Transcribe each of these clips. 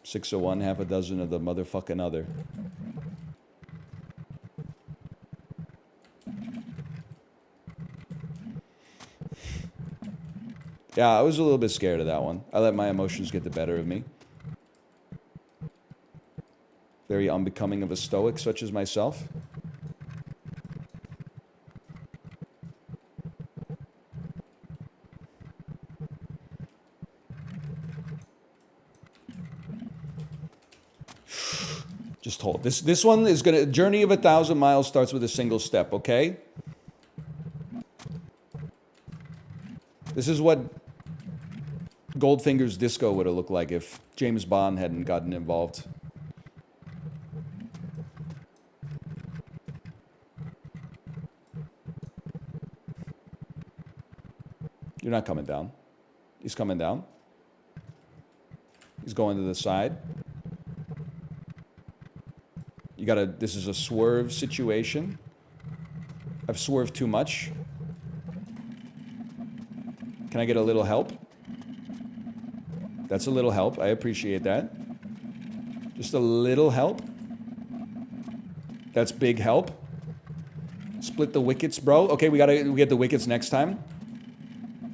6 of one, half a dozen of the motherfucking other. Yeah, I was a little bit scared of that one. I let my emotions get the better of me. Very unbecoming of a stoic such as myself. Just hold. This one is gonna... Journey of 1,000 miles starts with a single step, okay? This is what Goldfinger's Disco would have looked like if James Bond hadn't gotten involved. You're not coming down. He's coming down. He's going to the side. You gotta... This is a swerve situation. I've swerved too much. Can I get a little help? That's a little help. I appreciate that. Just a little help. That's big help. Split the wickets, bro. Okay, we get the wickets next time.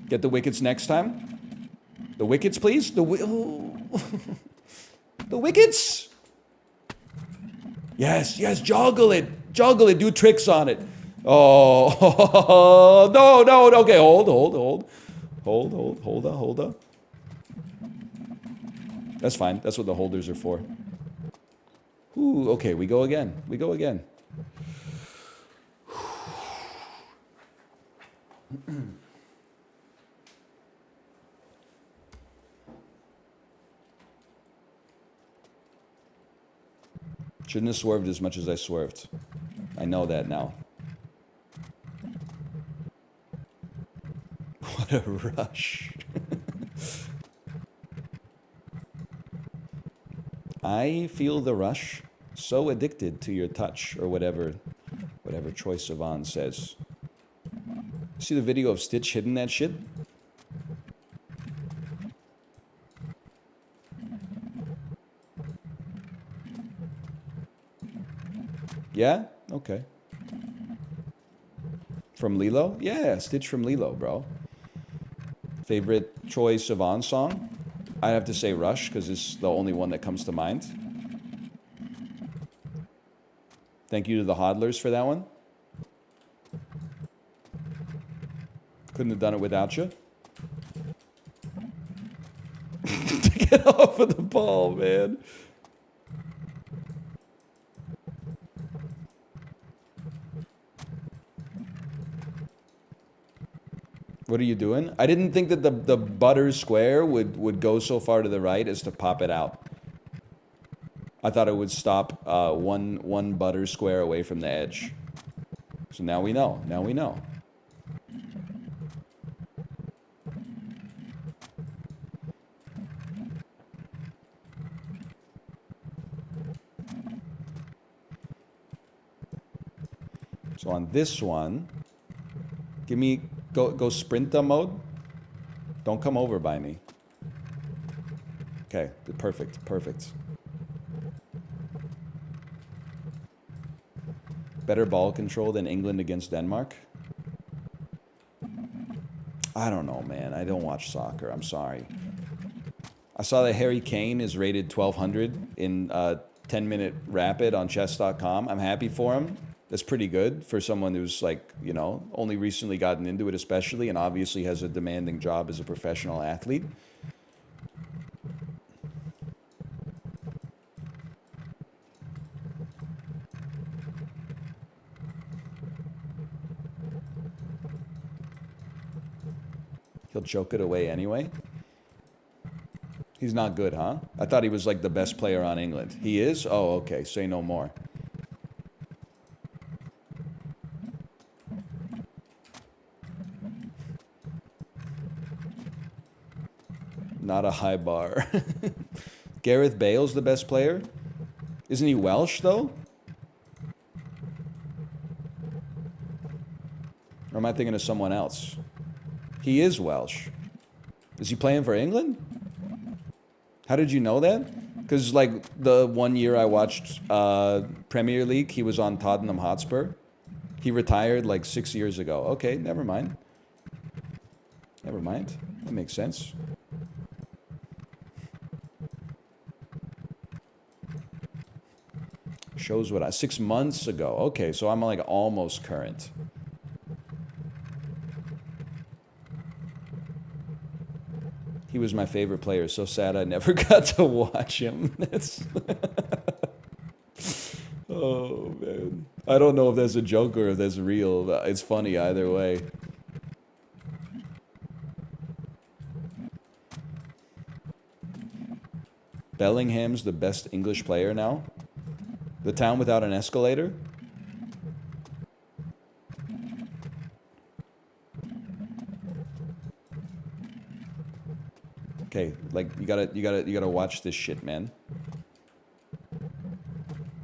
Get the wickets next time. The wickets, please. The wickets. Yes, yes, joggle it. Joggle it. Do tricks on it. Oh, no. Okay, hold up. That's fine. That's what the holders are for. Ooh, okay, we go again. Shouldn't have swerved as much as I swerved. I know that now. What a rush. I feel the rush, so addicted to your touch, or whatever Troye Sivan says. See the video of Stitch hitting that shit? Yeah? Okay. From Lilo? Yeah, Stitch from Lilo, bro. Favorite Troye Sivan song? I have to say Rush, because it's the only one that comes to mind. Thank you to the hodlers for that one. Couldn't have done it without you. Get off of the ball, man. What are you doing? I didn't think that the butter square would go so far to the right as to pop it out. I thought it would stop one butter square away from the edge. So now we know. Now we know. So on this one, give me... Go sprinter mode. Don't come over by me. Okay, perfect. Better ball control than England against Denmark? I don't know, man. I don't watch soccer. I'm sorry. I saw that Harry Kane is rated 1200 in 10-minute rapid on chess.com. I'm happy for him. That's pretty good for someone who's, like, you know, only recently gotten into it especially, and obviously has a demanding job as a professional athlete. He'll choke it away anyway. He's not good, huh? I thought he was like the best player on England. He is? Oh, okay. Say no more. Not a high bar. Gareth Bale's the best player? Isn't he Welsh, though? Or am I thinking of someone else? He is Welsh. Is he playing for England? How did you know that? Because, like, the 1 year I watched Premier League, he was on Tottenham Hotspur. He retired, like, 6 years ago. Okay, never mind. Never mind. That makes sense. Shows what 6 months ago. Okay, so I'm, like, almost current. He was my favorite player. So sad I never got to watch him. That's oh, man. I don't know if that's a joke or if that's real. It's funny either way. Bellingham's the best English player now. The town without an escalator. Okay, like you gotta watch this shit, man.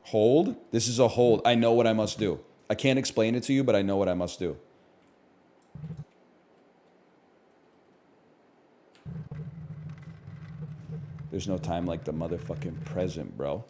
Hold. This is a hold. I know what I must do. I can't explain it to you, but I know what I must do. There's no time like the motherfucking present, bro.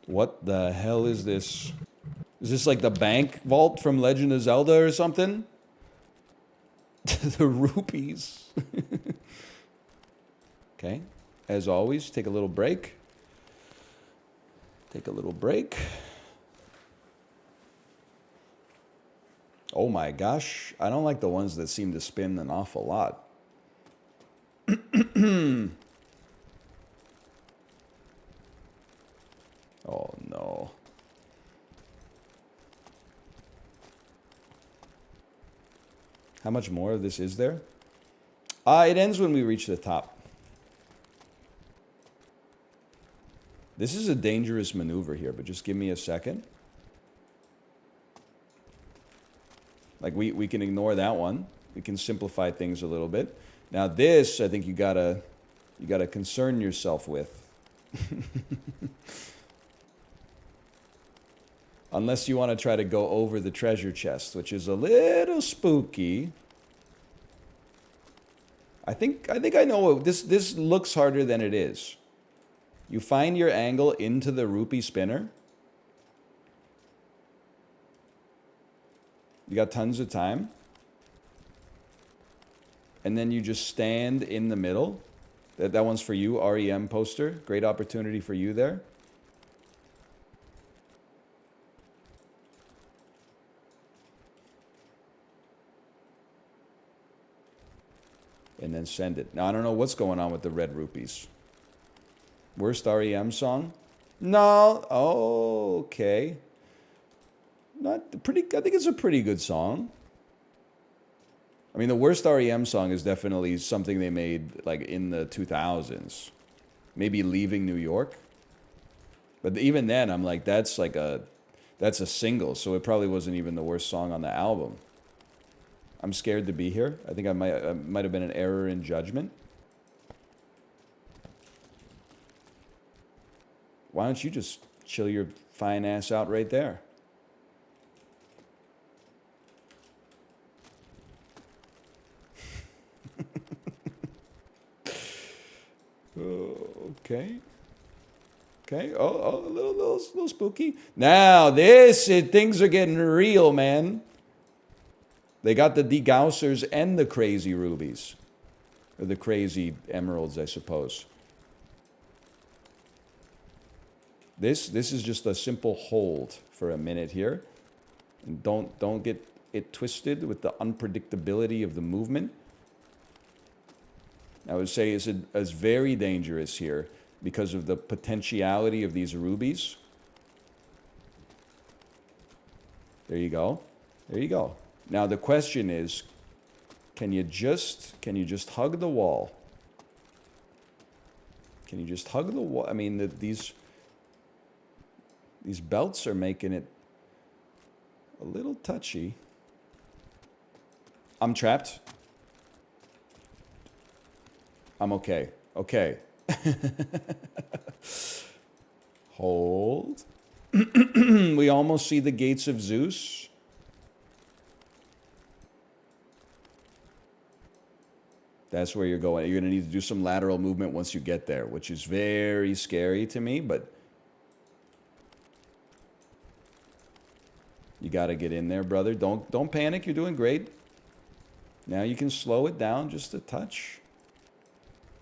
What the hell is this? Is this like the bank vault from Legend of Zelda or something? The rupees. Okay. As always, take a little break. Take a little break. Oh my gosh. I don't like the ones that seem to spin an awful lot. Oh no. How much more of this is there? It ends when we reach the top. This is a dangerous maneuver here, but just give me a second. Like we can ignore that one. We can simplify things a little bit. Now this, I think you gotta concern yourself with. Unless you want to try to go over the treasure chest, which is a little spooky. I think I know what this looks harder than it is. You find your angle into the rupee spinner. You got tons of time. And then you just stand in the middle. That one's for you, REM poster. Great opportunity for you there. And then send it. Now, I don't know what's going on with the red rupees. Worst REM song? No. Oh, okay. Not pretty. I think it's a pretty good song. I mean, the worst REM song is definitely something they made like in the 2000s. Maybe Leaving New York. But even then, I'm like, that's a single, so it probably wasn't even the worst song on the album. I'm scared to be here. I think I might have been an error in judgment. Why don't you just chill your fine ass out right there? Okay. Okay. Oh, a little spooky. Now things are getting real, man. They got the degaussers and the crazy rubies. Or the crazy emeralds, I suppose. This is just a simple hold for a minute here. And don't get it twisted with the unpredictability of the movement. I would say it's very dangerous here because of the potentiality of these rubies. There you go. There you go. Now the question is, can you just hug the wall? Can you just hug the wall? I mean, these belts are making it a little touchy. I'm trapped. I'm okay. Okay. Hold. We almost see the gates of Zeus. That's where you're going. You're going to need to do some lateral movement once you get there, which is very scary to me, but you got to get in there, brother. Don't panic. You're doing great. Now you can slow it down just a touch.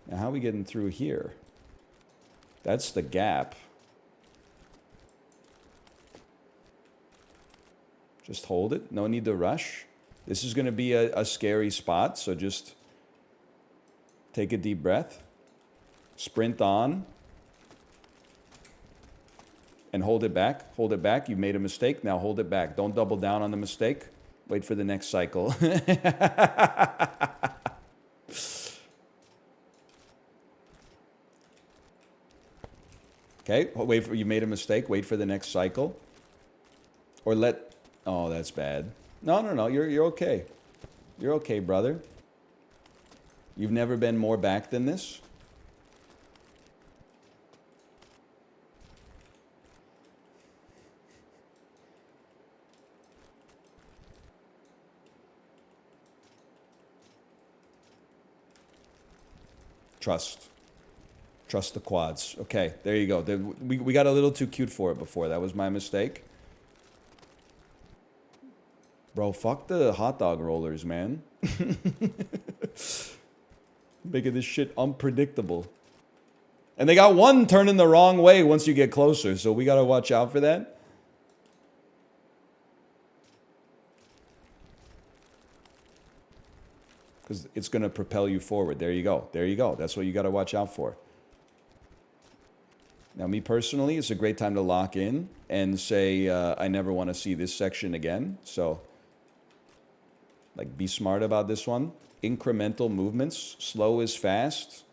Now how are we getting through here? That's the gap. Just hold it. No need to rush. This is going to be a scary spot, so just take a deep breath. Sprint on. And hold it back. Hold it back. You made a mistake. Now hold it back. Don't double down on the mistake. Wait for the next cycle. Okay, wait for, you made a mistake. Wait for the next cycle. Or let, oh, that's bad. No, you're okay. You're okay, brother. You've never been more back than this. Trust. Trust the quads. Okay, there you go. We got a little too cute for it before. That was my mistake. Bro, fuck the hot dog rollers, man. Making this shit unpredictable. And they got one turning the wrong way once you get closer, so we gotta watch out for that. Because it's gonna propel you forward. There you go. There you go. That's what you gotta watch out for. Now, me personally, it's a great time to lock in and say, I never want to see this section again. So, like, be smart about this one. Incremental movements. Slow is fast.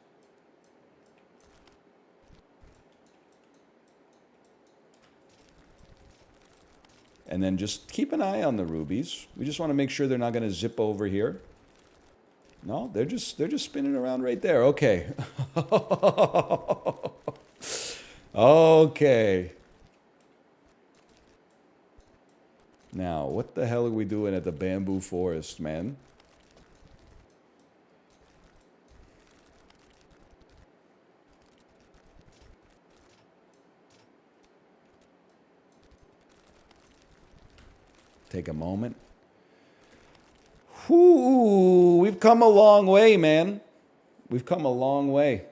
And then just keep an eye on the rubies. We just want to make sure they're not going to zip over here. No, they're just spinning around right there. Okay. Okay. Now, what the hell are we doing at the bamboo forest, man? Take a moment. Whoo, we've come a long way, man. We've come a long way.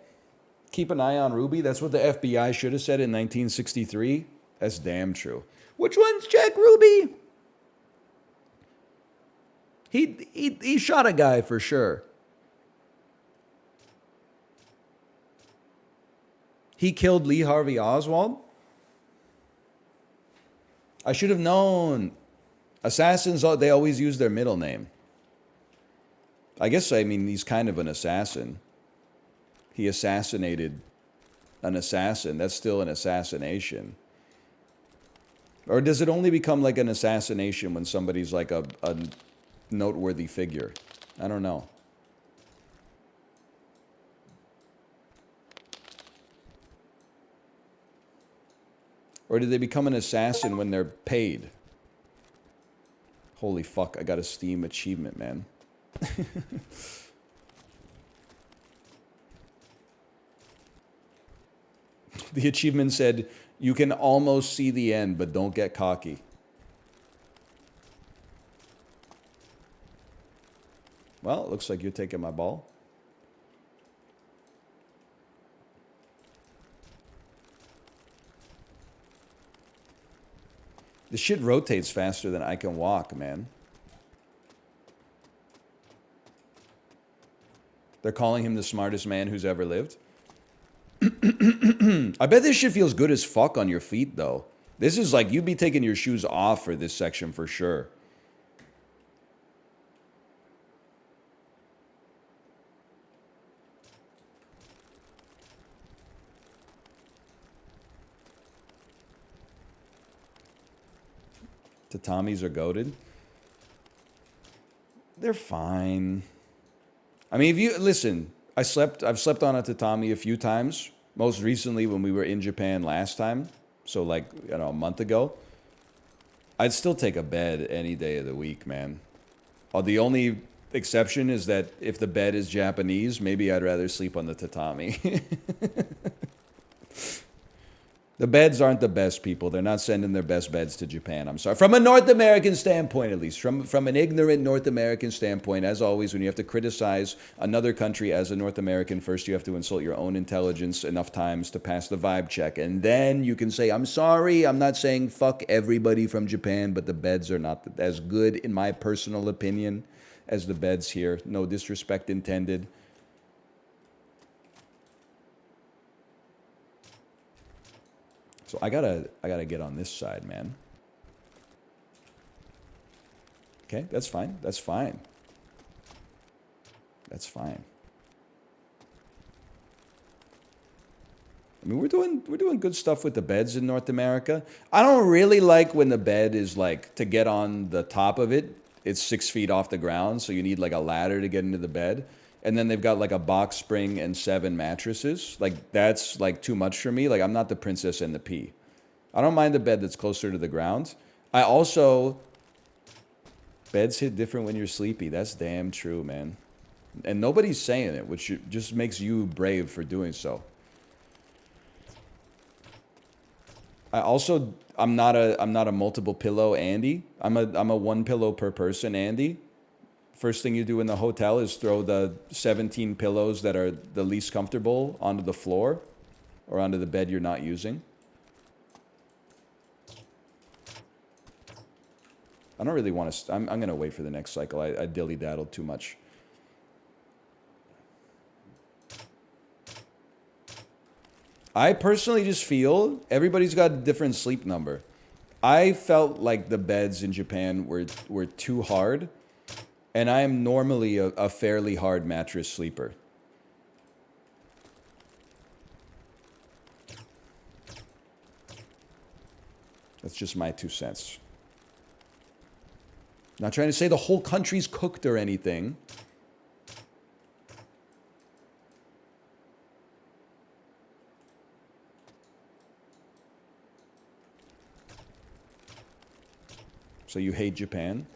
Keep an eye on Ruby. That's what the FBI should have said in 1963. That's damn true. Which one's Jack Ruby? He shot a guy for sure. He killed Lee Harvey Oswald? I should have known. Assassins, they always use their middle name. I guess, I mean, he's kind of an assassin. He assassinated an assassin. That's still an assassination. Or does it only become like an assassination when somebody's like a noteworthy figure? I don't know. Or do they become an assassin when they're paid? Holy fuck, I got a Steam achievement, man. The achievement said, you can almost see the end, but don't get cocky. Well, it looks like you're taking my ball. This shit rotates faster than I can walk, man. They're calling him the smartest man who's ever lived. I bet this shit feels good as fuck on your feet, though. This is like, you'd be taking your shoes off for this section for sure. Tatamis are goated. They're fine. I mean, if you listen, I've slept on a tatami a few times. Most recently when we were in Japan last time. So like, you know, a month ago. I'd still take a bed any day of the week, man. The only exception is that if the bed is Japanese, maybe I'd rather sleep on the tatami. The beds aren't the best, people. They're not sending their best beds to Japan. I'm sorry. From a North American standpoint, at least. From an ignorant North American standpoint, as always, when you have to criticize another country as a North American, first you have to insult your own intelligence enough times to pass the vibe check. And then you can say, I'm sorry, I'm not saying fuck everybody from Japan, but the beds are not as good, in my personal opinion, as the beds here. No disrespect intended. So I gotta get on this side, man. Okay, that's fine. That's fine. That's fine. I mean, we're doing good stuff with the beds in North America. I don't really like when the bed is like, to get on the top of it, it's 6 feet off the ground, so you need like a ladder to get into the bed. And then they've got like a box spring and 7 mattresses. Like, that's like too much for me. Like, I'm not the princess and the pea. I don't mind the bed that's closer to the ground. I also, beds hit different when you're sleepy. That's damn true, man. And nobody's saying it, which just makes you brave for doing so. I'm not a multiple pillow Andy. I'm a 1 pillow per person Andy. First thing you do in the hotel is throw the 17 pillows that are the least comfortable onto the floor or onto the bed you're not using. I don't really want to... I'm going to wait for the next cycle. I dilly-daddled too much. I personally just feel everybody's got a different sleep number. I felt like the beds in Japan were too hard. And I am normally a fairly hard mattress sleeper. That's just my 2 cents. Not trying to say the whole country's cooked or anything. So you hate Japan?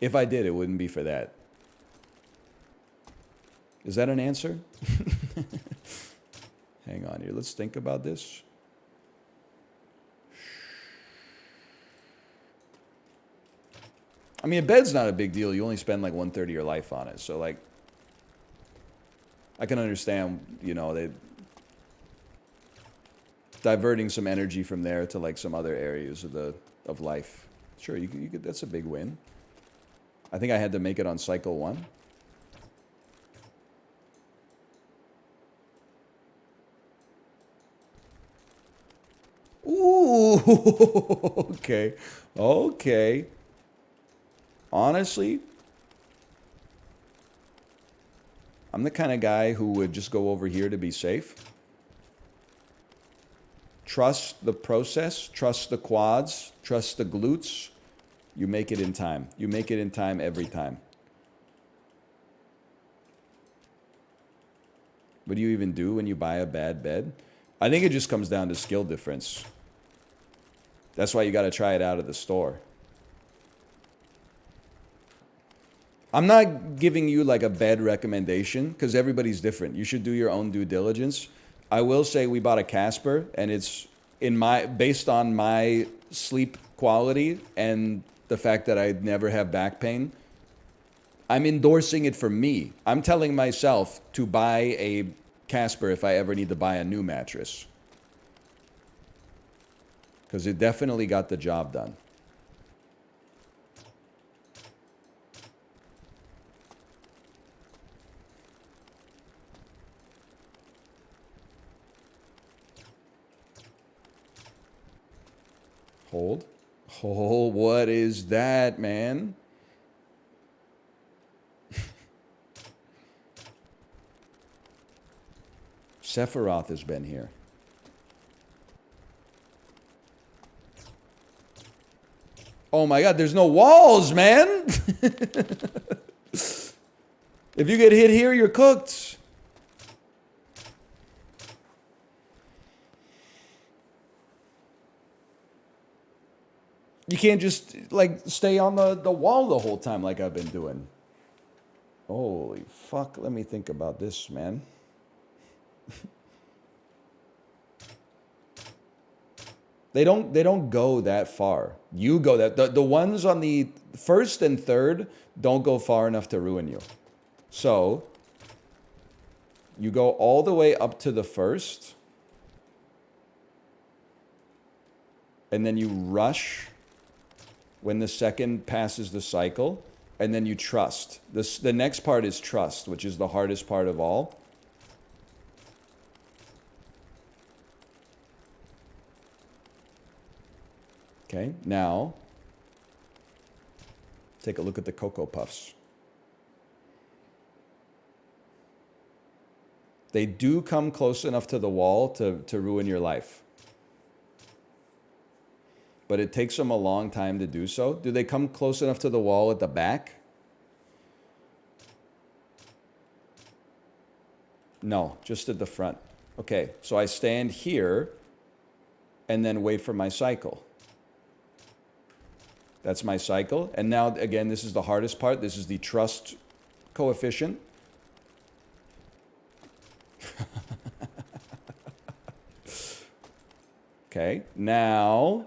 If I did, it wouldn't be for that. Is that an answer? Hang on here. Let's think about this. I mean, a bed's not a big deal. You only spend like 1/3 of your life on it. So, like, I can understand, you know, they diverting some energy from there to like some other areas of life. Sure, you could. That's a big win. I think I had to make it on cycle 1. Ooh, okay. Okay. Honestly, I'm the kind of guy who would just go over here to be safe. Trust the process, trust the quads, trust the glutes. You make it in time. You make it in time every time. What do you even do when you buy a bad bed? I think it just comes down to skill difference. That's why you got to try it out at the store. I'm not giving you like a bed recommendation because everybody's different. You should do your own due diligence. I will say we bought a Casper and it's based on my sleep quality and the fact that I never have back pain. I'm endorsing it for me. I'm telling myself to buy a Casper if I ever need to buy a new mattress. Because it definitely got the job done. Hold. Oh, what is that, man? Sephiroth has been here. Oh my god, there's no walls, man! If you get hit here, you're cooked. You can't just, like, stay on the wall the whole time like I've been doing. Holy fuck, let me think about this, man. They don't go that far. You go that the ones on the first and third don't go far enough to ruin you. So you go all the way up to the first, and then you rush when the second passes the cycle, and then you trust. The next part is trust, which is the hardest part of all. Okay, now take a look at the Cocoa Puffs. They do come close enough to the wall to ruin your life. But it takes them a long time to do so. Do they come close enough to the wall at the back? No, just at the front. Okay, so I stand here and then wait for my cycle. That's my cycle. And now, again, this is the hardest part. This is the trust coefficient. Okay, now...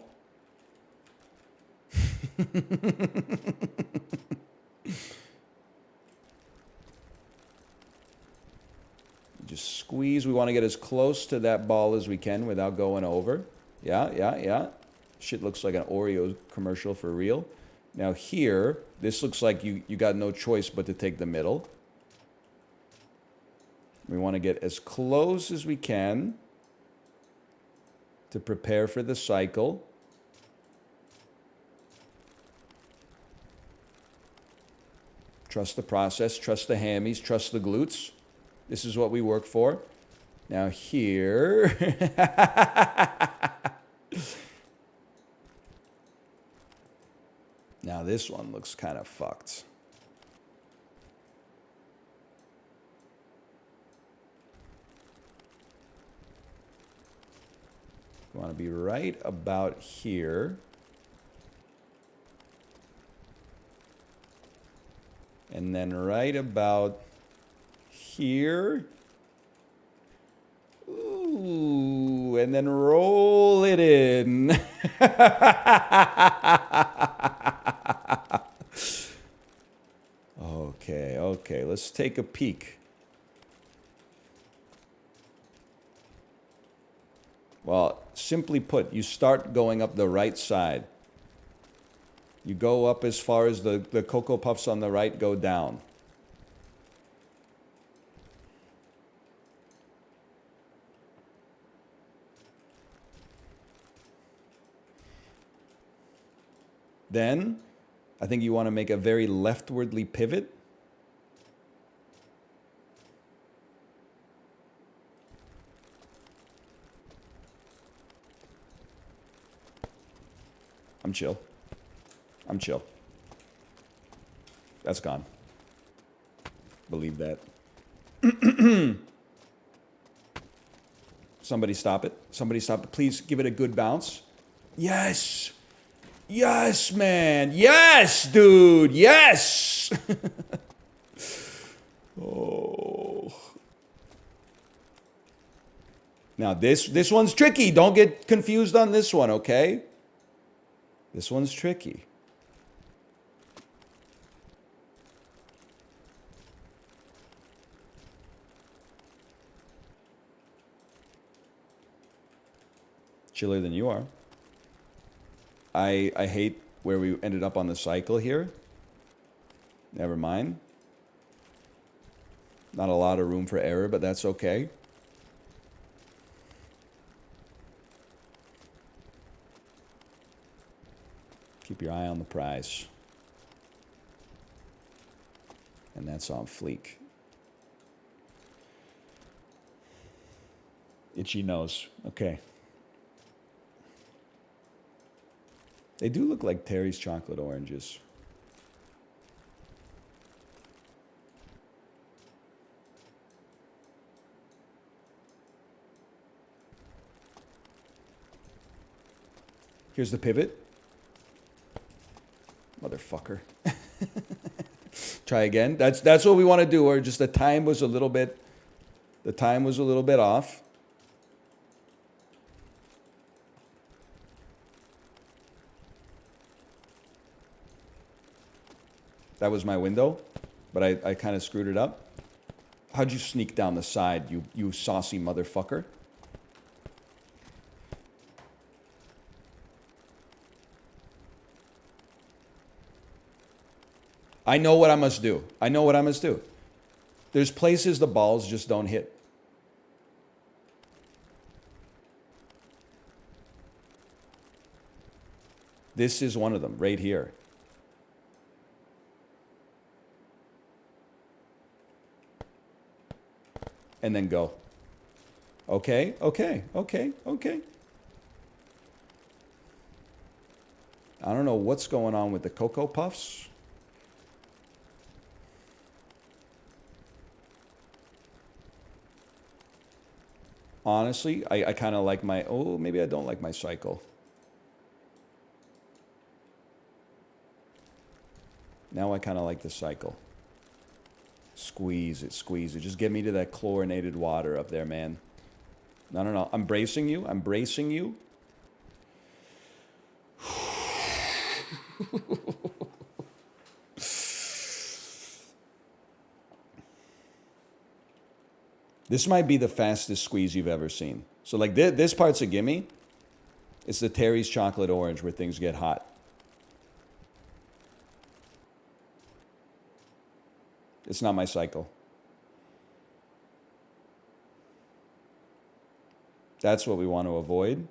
Just squeeze. We want to get as close to that ball as we can without going over. Yeah. Shit looks like an Oreo commercial for real. Now here, this looks like you got no choice but to take the middle. We want to get as close as we can to prepare for the cycle. Trust the process, trust the hammies, trust the glutes. This is what we work for. Now here... Now this one looks kind of fucked. You want to be right about here. And then right about here. Ooh, and then roll it in. Okay, let's take a peek. Well, simply put, you start going up the right side. You go up as far as the Cocoa Puffs on the right go down. Then, I think you want to make a very leftwardly pivot. I'm chill. I'm chill. That's gone. Believe that. Somebody stop it. Somebody stop it. Please give it a good bounce. Yes. Yes, man. Yes, dude. Yes. Oh. Now this one's tricky. Don't get confused on this one, okay? This one's tricky. Chillier than you are. I hate where we ended up on the cycle here. Never mind. Not a lot of room for error, but that's okay. Keep your eye on the prize. And that's on fleek. Itchy nose. Okay. They do look like Terry's chocolate oranges. Here's the pivot. motherfucker. Try again. That's what we want to do. Or just the time was a little bit off. That was my window, but I kind of screwed it up. How'd you sneak down the side, you saucy motherfucker? I know what I must do. I know what I must do. There's places the balls just don't hit. This is one of them, right here. And then go. Okay, okay, okay, okay. I don't know what's going on with the Cocoa Puffs. Honestly, I kind of like my... Oh, maybe I don't like my cycle. Now I kind of like the cycle. Squeeze it, squeeze it. Just get me to that chlorinated water up there, man. No, no, no. I'm bracing you. I'm bracing you. This might be the fastest squeeze you've ever seen. So like this part's a gimme. It's the Terry's chocolate orange where things get hot. It's not my cycle. That's what we want to avoid.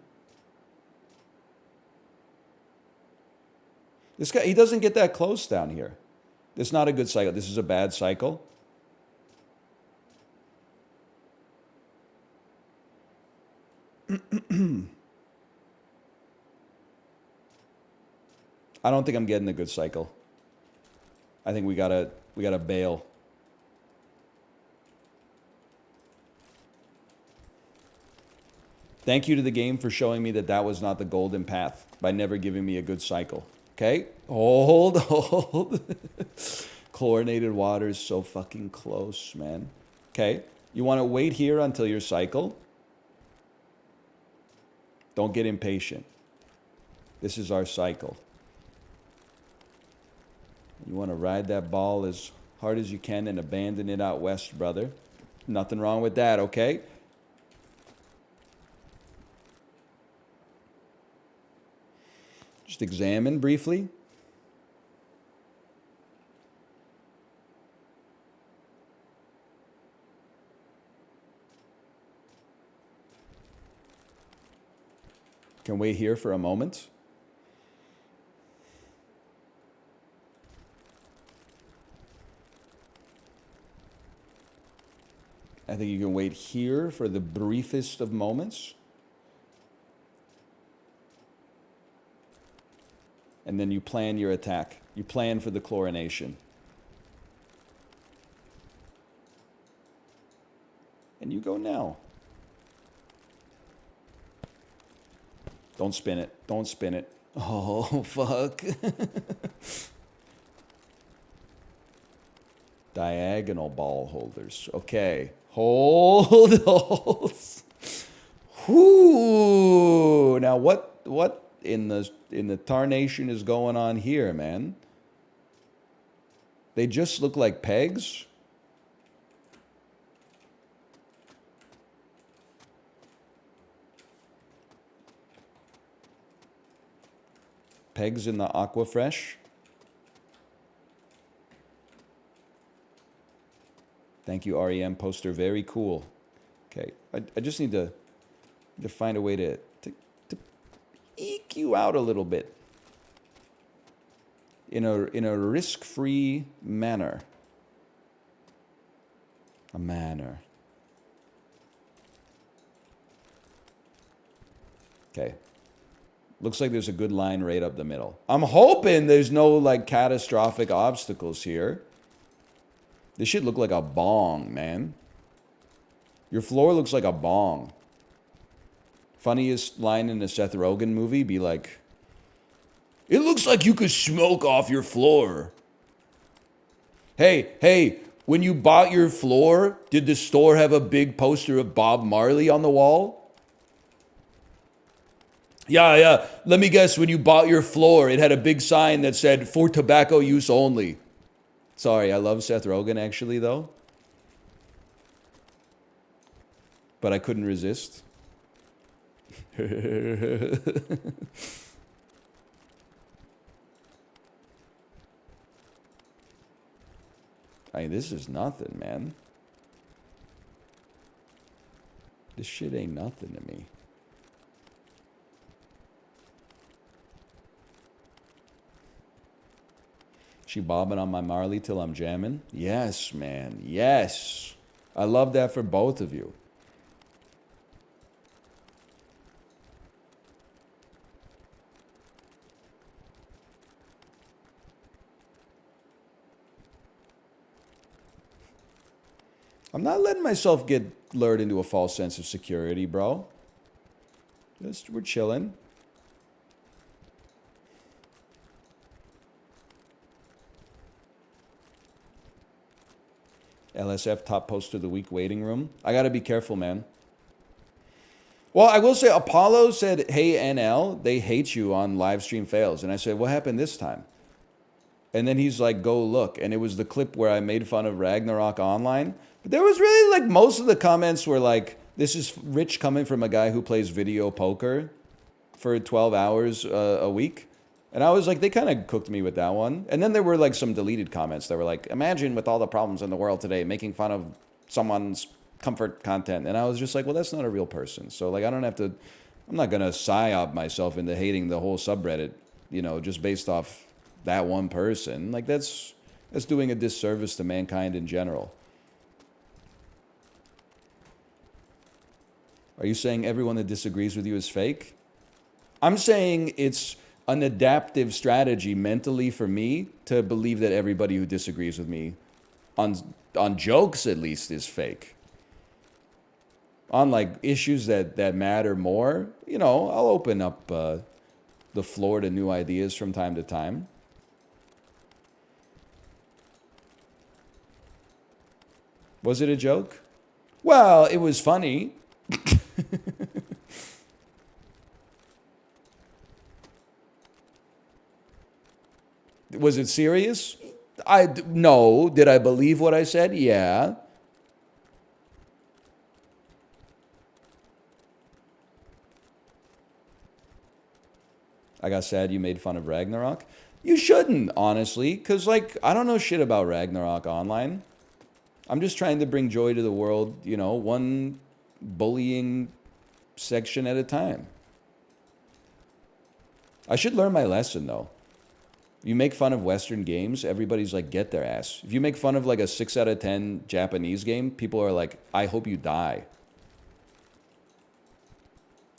This guy, he doesn't get that close down here. This is not a good cycle. This is a bad cycle. I don't think I'm getting a good cycle. I think we gotta bail. Thank you to the game for showing me that that was not the golden path by never giving me a good cycle. Okay? Hold, hold. Chlorinated water is so fucking close, man. Okay? You want to wait here until your cycle. Don't get impatient. This is our cycle. You want to ride that ball as hard as you can and abandon it out west, brother. Nothing wrong with that, okay? Just examine briefly. Can wait here for a moment. I think you can wait here for the briefest of moments. And then you plan your attack. You plan for the chlorination. And you go now. Don't spin it. Don't spin it. Oh, fuck. Diagonal ball holders. Okay. Hold, hold. Whoo. Now what in the Tarnation is going on here, man? They just look like pegs. Pegs in the Aquafresh. Thank you, REM poster. Very cool. Okay, I just need to find a way to eke you out a little bit in a risk-free manner. A manner. Okay. Looks like there's a good line right up the middle. I'm hoping there's no like catastrophic obstacles here. This shit look like a bong, man. Your floor looks like a bong. Funniest line in a Seth Rogen movie be like, It looks like you could smoke off your floor. Hey, when you bought your floor, did the store have a big poster of Bob Marley on the wall? Yeah. Let me guess, when you bought your floor, it had a big sign that said, for tobacco use only. Sorry, I love Seth Rogen actually, though. But I couldn't resist. I mean, this is nothing, man. This shit ain't nothing to me. She bobbing on my Marley till I'm jamming? Yes, man. Yes. I love that for both of you. I'm not letting myself get lured into a false sense of security, bro. We're chilling. LSF top post of the week waiting room. I gotta be careful, man. Well, I will say Apollo said, hey, NL, they hate you on live stream fails. And I said, what happened this time? And then he's like, go look. And it was the clip where I made fun of Ragnarok Online. But there was really like most of the comments were like, this is rich coming from a guy who plays video poker for 12 hours a week. And I was like, they kind of cooked me with that one. And then there were like some deleted comments that were like, imagine with all the problems in the world today, making fun of someone's comfort content. And I was just like, well, that's not a real person. So like, I don't have to, I'm not going to psyop myself into hating the whole subreddit, you know, just based off that one person. Like that's doing a disservice to mankind in general. Are you saying everyone that disagrees with you is fake? I'm saying it's an adaptive strategy mentally for me to believe that everybody who disagrees with me on jokes at least is fake. On like issues that matter more, you know, I'll open up the floor to new ideas from time to time. Was it a joke? Well, it was funny. Was it serious? No. Did I believe what I said? Yeah. I got sad you made fun of Ragnarok. You shouldn't, honestly, because, like, I don't know shit about Ragnarok Online. I'm just trying to bring joy to the world, you know, one bullying section at a time. I should learn my lesson, though. You make fun of Western games, everybody's like, get their ass. If you make fun of like a 6 out of 10 Japanese game, people are like, I hope you die.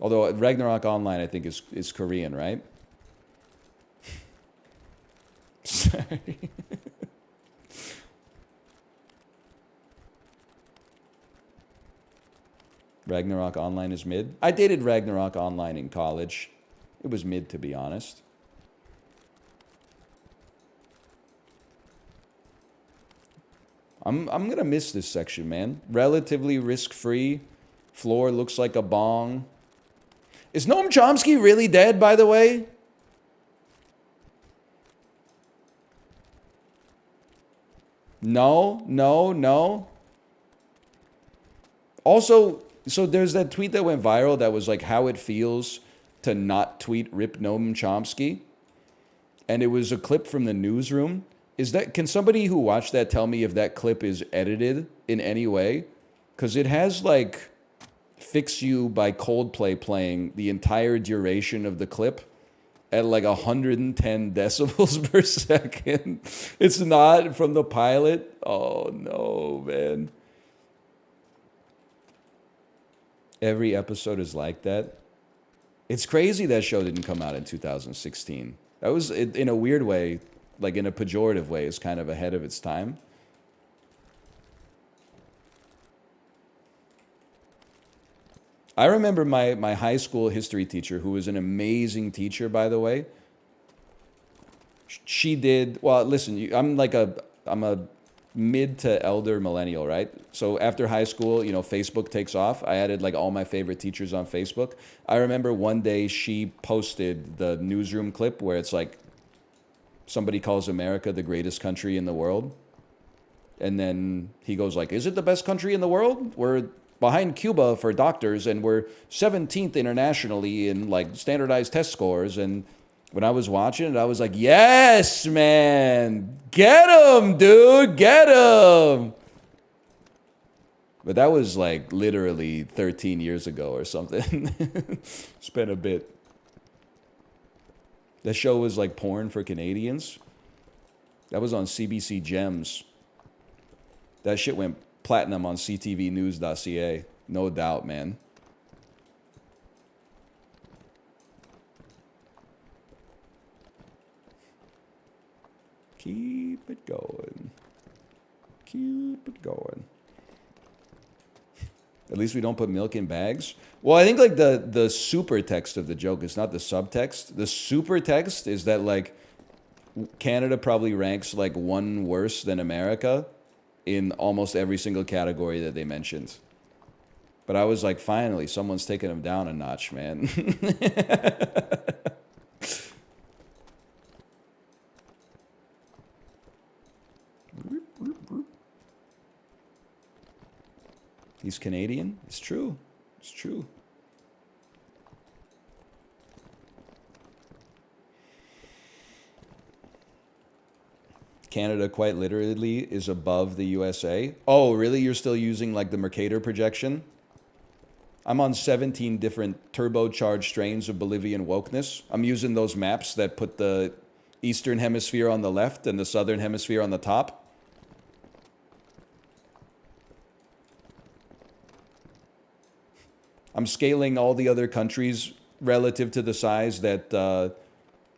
Although Ragnarok Online, I think, is Korean, right? Sorry. Ragnarok Online is mid. I dated Ragnarok Online in college. It was mid, to be honest. I'm gonna miss this section, man. Relatively risk-free. Floor looks like a bong. Is Noam Chomsky really dead, by the way? No. Also, so there's that tweet that went viral that was like how it feels to not tweet Rip Noam Chomsky. And it was a clip from the Newsroom. Can somebody who watched that tell me if that clip is edited in any way? Because it has like Fix You by Coldplay playing the entire duration of the clip at like 110 decibels per second. It's not from the pilot. Oh no, man. Every episode is like that. It's crazy that show didn't come out in 2016. That was, in a weird way, like in a pejorative way, is kind of ahead of its time. I remember my high school history teacher, who was an amazing teacher, by the way. she did. Well, listen, I'm a mid to elder millennial, right? So after high school, Facebook takes off. I added like all my favorite teachers on Facebook. I remember one day she posted the Newsroom clip where it's like somebody calls America the greatest country in the world. And then he goes like, is it the best country in the world? We're behind Cuba for doctors, and we're 17th internationally in like standardized test scores. And when I was watching it, I was like, yes, man, get him, dude, get him. But that was like literally 13 years ago or something. It's been a bit. That show was like porn for Canadians. That was on CBC Gems. That shit went platinum on ctvnews.ca. No doubt, man. Keep it going. Keep it going. At least we don't put milk in bags. Well, I think like the super text of the joke is not the subtext. The super text is that like Canada probably ranks like one worse than America in almost every single category that they mentioned. But I was like, finally, someone's taking them down a notch, man. He's Canadian? It's true. It's true. Canada quite literally is above the USA. Oh, really? You're still using like the Mercator projection? I'm on 17 different turbocharged strains of Bolivian wokeness. I'm using those maps that put the Eastern Hemisphere on the left and the Southern Hemisphere on the top. I'm scaling all the other countries relative to the size that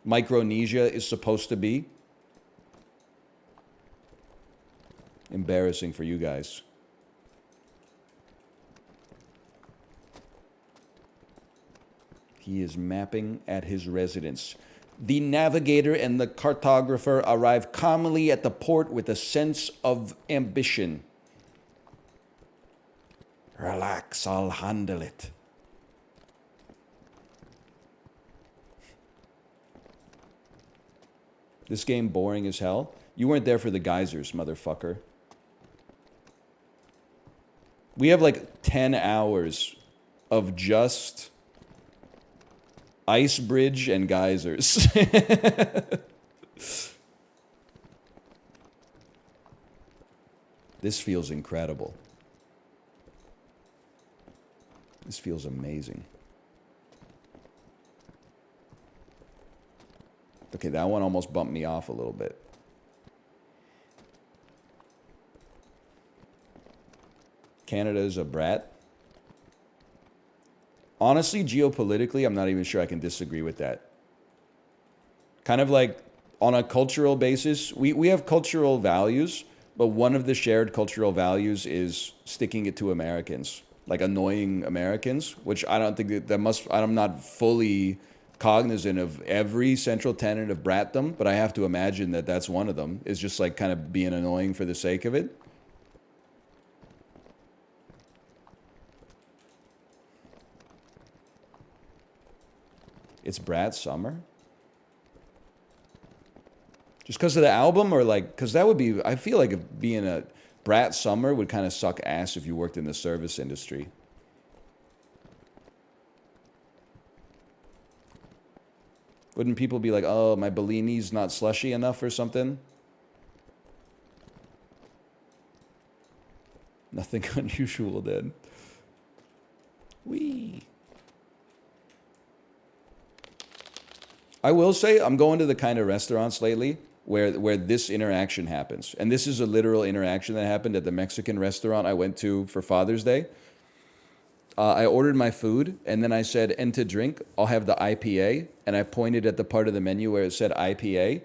Micronesia is supposed to be. Embarrassing for you guys. He is mapping at his residence. The navigator and the cartographer arrive calmly at the port with a sense of ambition. Relax, I'll handle it. This game boring as hell. You weren't there for the geysers, motherfucker. We have like 10 hours of just ice bridge and geysers. This feels incredible. This feels amazing. Okay, that one almost bumped me off a little bit. Canada is a brat. Honestly, geopolitically, I'm not even sure I can disagree with that. Kind of like on a cultural basis, we have cultural values, but one of the shared cultural values is sticking it to Americans, like annoying Americans, which I don't think I'm not fully cognizant of every central tenet of bratdom, but I have to imagine that that's one of them, is just like kind of being annoying for the sake of it. It's Brat Summer? Just because of the album, or like, because that would be, I feel like being a Brat Summer would kind of suck ass if you worked in the service industry. Wouldn't people be like, oh, my Bellini's not slushy enough or something? Nothing unusual then. Wee. I will say I'm going to the kind of restaurants lately where this interaction happens. And this is a literal interaction that happened at the Mexican restaurant I went to for Father's Day. I ordered my food, and then I said, and to drink, I'll have the IPA. And I pointed at the part of the menu where it said IPA.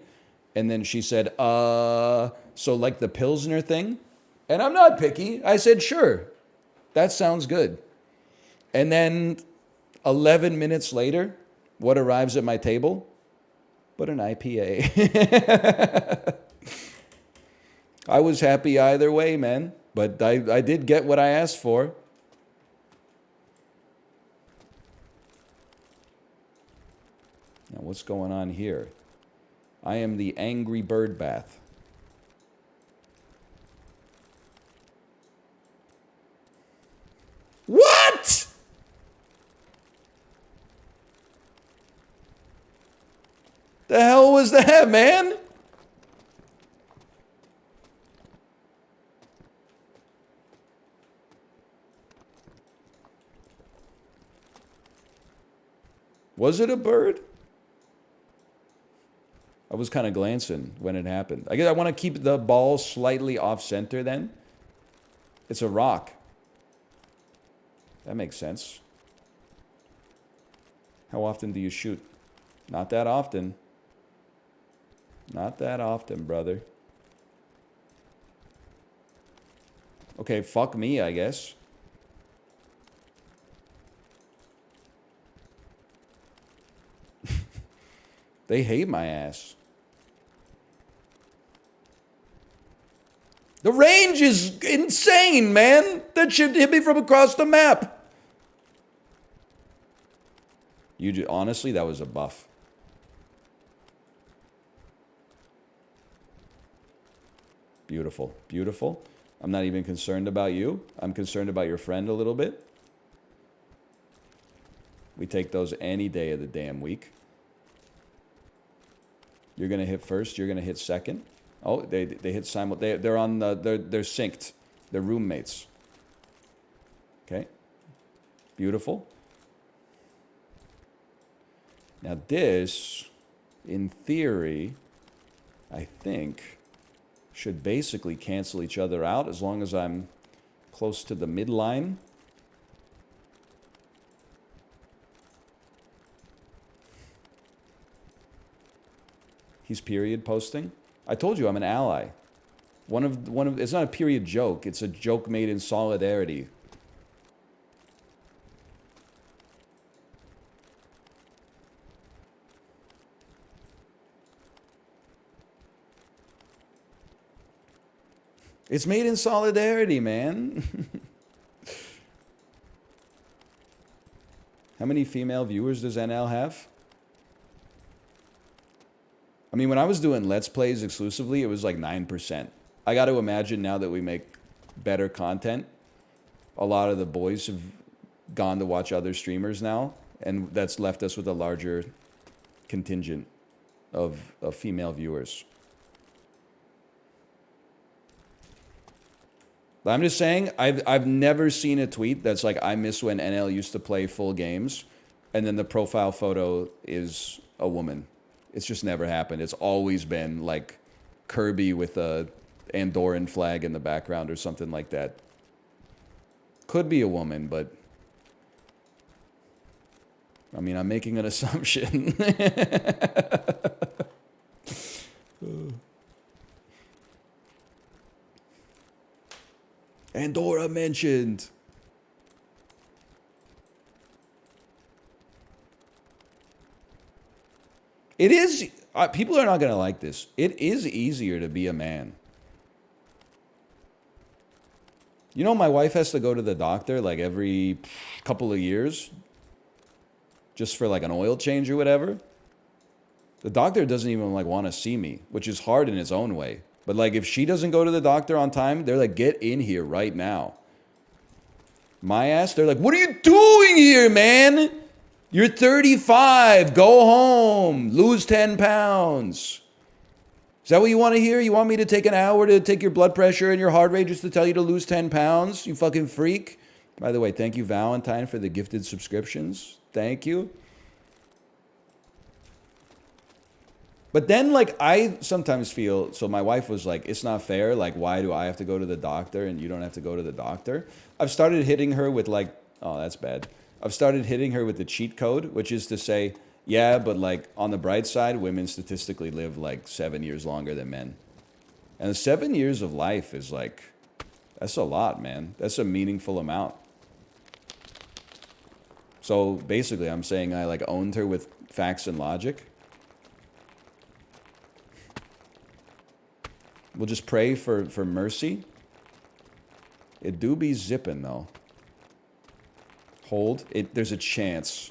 And then she said, so like the Pilsner thing? And I'm not picky. I said, sure, that sounds good. And then 11 minutes later, what arrives at my table? but an IPA. I was happy either way, man. But I did get what I asked for. Now, what's going on here? I am the angry bird bath. What? The hell was that, man? Was it a bird? I was kind of glancing when it happened. I guess I want to keep the ball slightly off center then. It's a rock. That makes sense. How often do you shoot? Not that often. Not that often, brother. Okay, fuck me, I guess. They hate my ass. The range is insane, man. That shit hit me from across the map. Honestly, that was a buff. Beautiful. Beautiful. I'm not even concerned about you. I'm concerned about your friend a little bit. We take those any day of the damn week. You're going to hit first. You're going to hit second. Oh, they hit simultaneously. They're on the, they're synced. They're roommates. Okay. Beautiful. Now this, in theory, I think, should basically cancel each other out as long as I'm close to the midline. He's period posting. I told you I'm an ally. It's not a period joke. It's a joke made in solidarity. It's made in solidarity, man. How many female viewers does NL have? I mean, when I was doing Let's Plays exclusively, it was like 9%. I got to imagine now that we make better content, a lot of the boys have gone to watch other streamers now, and that's left us with a larger contingent of female viewers. I'm just saying, I've never seen a tweet that's like, I miss when NL used to play full games, and then the profile photo is a woman. It's just never happened. It's always been like Kirby with a Andorran flag in the background or something like that. Could be a woman, but I mean, I'm making an assumption. Andorra mentioned. It is, people are not going to like this. It is easier to be a man. You know, my wife has to go to the doctor like every couple of years just for like an oil change or whatever. The doctor doesn't even like want to see me, which is hard in its own way. But like if she doesn't go to the doctor on time, they're like, get in here right now. My ass, they're like, what are you doing here, man? You're 35. Go home. Lose 10 pounds. Is that what you want to hear? You want me to take an hour to take your blood pressure and your heart rate just to tell you to lose 10 pounds? You fucking freak. By the way, thank you, Valentine, for the gifted subscriptions. Thank you. But then, like, I sometimes feel, so my wife was like, it's not fair. Like, why do I have to go to the doctor and you don't have to go to the doctor? I've started hitting her with like, oh, that's bad. I've started hitting her with the cheat code, which is to say, yeah, but like on the bright side, women statistically live like 7 years longer than men. And 7 years of life is like, that's a lot, man. That's a meaningful amount. So basically, I'm saying I like owned her with facts and logic. We'll just pray for mercy. It do be zipping, though. Hold. There's a chance.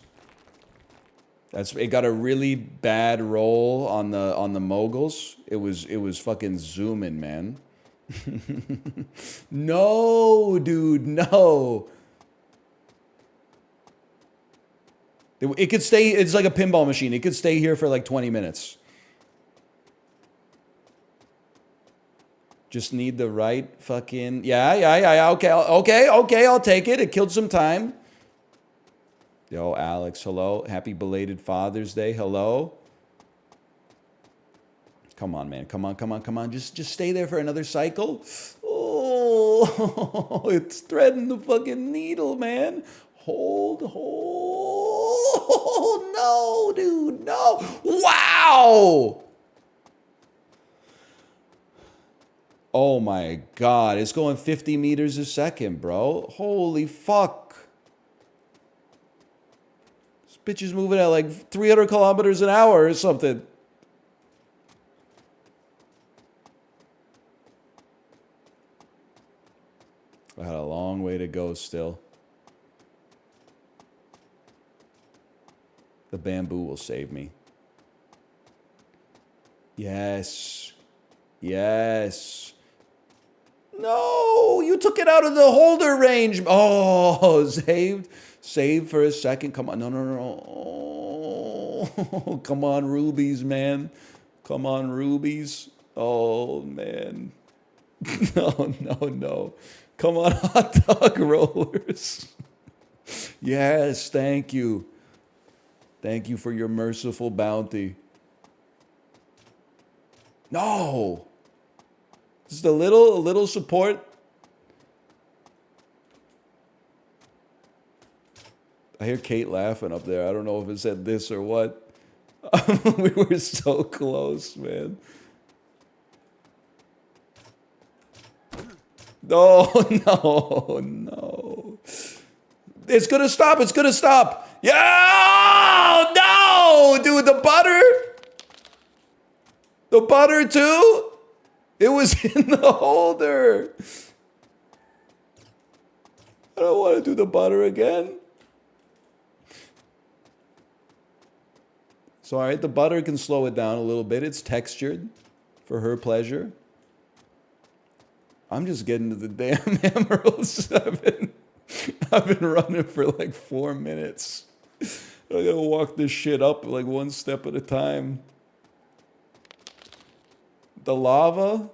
It got a really bad roll on the moguls. It was fucking zooming, man. No, dude, no. It could stay, it's like a pinball machine. It could stay here for like 20 minutes. Just need the right fucking... Yeah. Okay, I'll take it. It killed some time. Yo, Alex, hello. Happy belated Father's Day. Hello. Come on, man. Come on. Just stay there for another cycle. Oh, it's threading the fucking needle, man. Hold. No, dude, no. Wow. Oh my God, it's going 50 meters a second, bro. Holy fuck. This bitch is moving at like 300 kilometers an hour or something. I had a long way to go still. The bamboo will save me. Yes. No, you took it out of the holder range. Oh, saved for a second. Come on, no. Oh, come on, rubies, man. Come on, rubies. Oh, man. No. Come on, hot dog rollers. Yes, thank you. Thank you for your merciful bounty. No. Just a little support. I hear Kate laughing up there. I don't know if it said this or what. We were so close, man. No. It's gonna stop. Yeah! No! Dude, the butter too? It was in the holder. I don't want to do the butter again. So, all right, the butter can slow it down a little bit. It's textured for her pleasure. I'm just getting to the damn emeralds. I've been running for like 4 minutes. I gotta walk this shit up like one step at a time. The lava?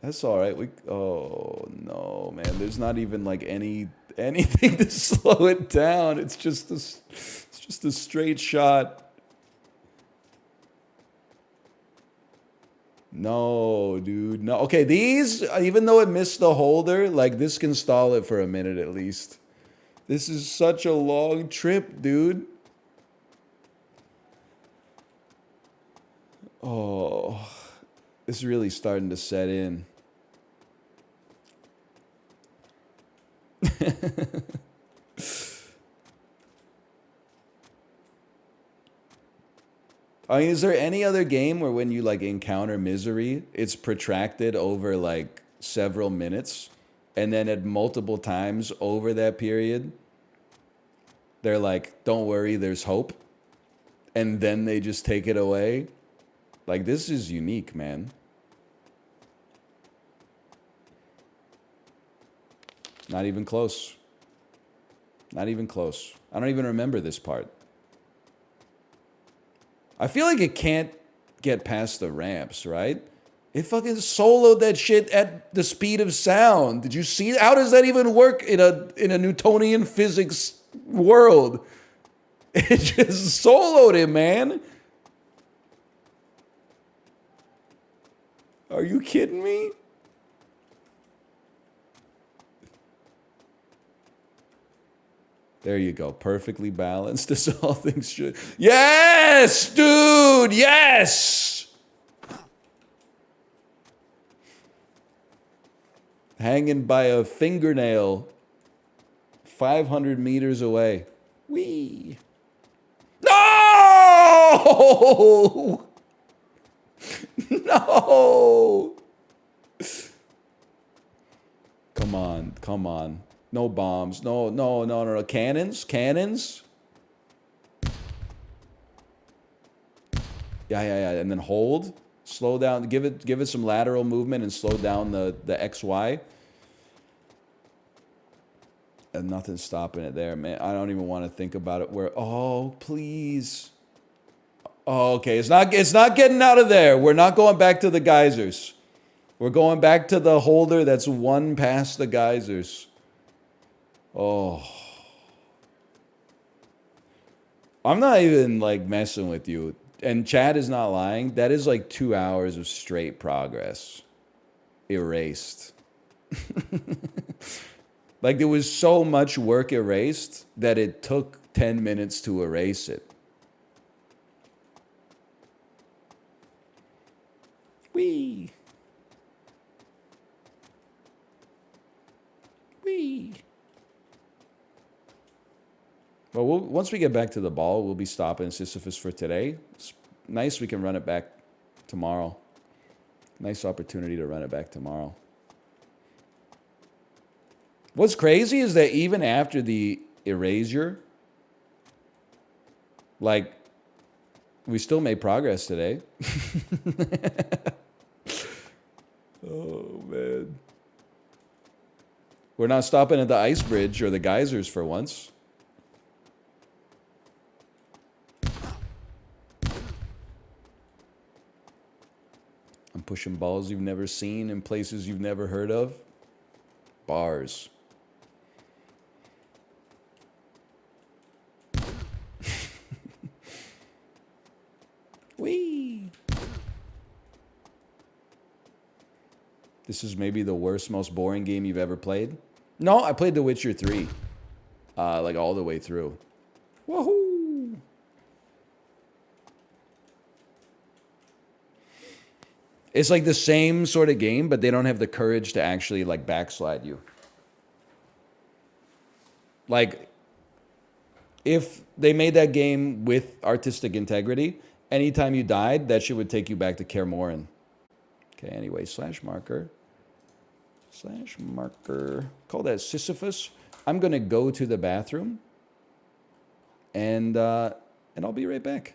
That's all right. Oh no, man. There's not even like anything to slow it down. It's just a straight shot. No, dude. No. Okay, these, even though it missed the holder, like this can stall it for a minute at least. This is such a long trip, dude. Oh, it's really starting to set in. I mean, is there any other game where when you like encounter misery, it's protracted over like several minutes, and then at multiple times over that period, they're like, don't worry, there's hope, and then they just take it away? Like, this is unique, man. Not even close. Not even close. I don't even remember this part. I feel like it can't get past the ramps, right? It fucking soloed that shit at the speed of sound. Did you see it? How does that even work in a Newtonian physics world? It just soloed it, man. Are you kidding me? There you go. Perfectly balanced as all things should. Yes, dude. Yes. Hanging by a fingernail 500 meters away. Whee. No! No! Come on, come on. No bombs. No, no, no, no, no. Cannons, cannons. Yeah, yeah, yeah. And then hold. Slow down. Give it some lateral movement and slow down the XY. And nothing's stopping it there, man. I don't even want to think about it. Where? Oh, please. Oh, okay. It's not getting out of there. We're not going back to the geysers. We're going back to the holder that's one past the geysers. Oh. I'm not even like messing with you. And Chad is not lying. That is like 2 hours of straight progress. Erased. Like there was so much work erased that it took 10 minutes to erase it. Whee! Whee! Well, once we get back to the ball, we'll be stopping Sisyphus for today. It's nice we can run it back tomorrow. Nice opportunity to run it back tomorrow. What's crazy is that even after the erasure, like, we still made progress today. Oh, man. We're not stopping at the ice bridge or the geysers for once. I'm pushing balls you've never seen in places you've never heard of. Bars. Whee! This is maybe the worst, most boring game you've ever played. No, I played The Witcher 3. Like all the way through. Woohoo! It's like the same sort of game, but they don't have the courage to actually like backslide you. Like, if they made that game with artistic integrity, anytime you died, that shit would take you back to Kaer Morhen. Okay, anyway, slash marker. Slash marker. Call that Sisyphus. I'm going to go to the bathroom. And I'll be right back.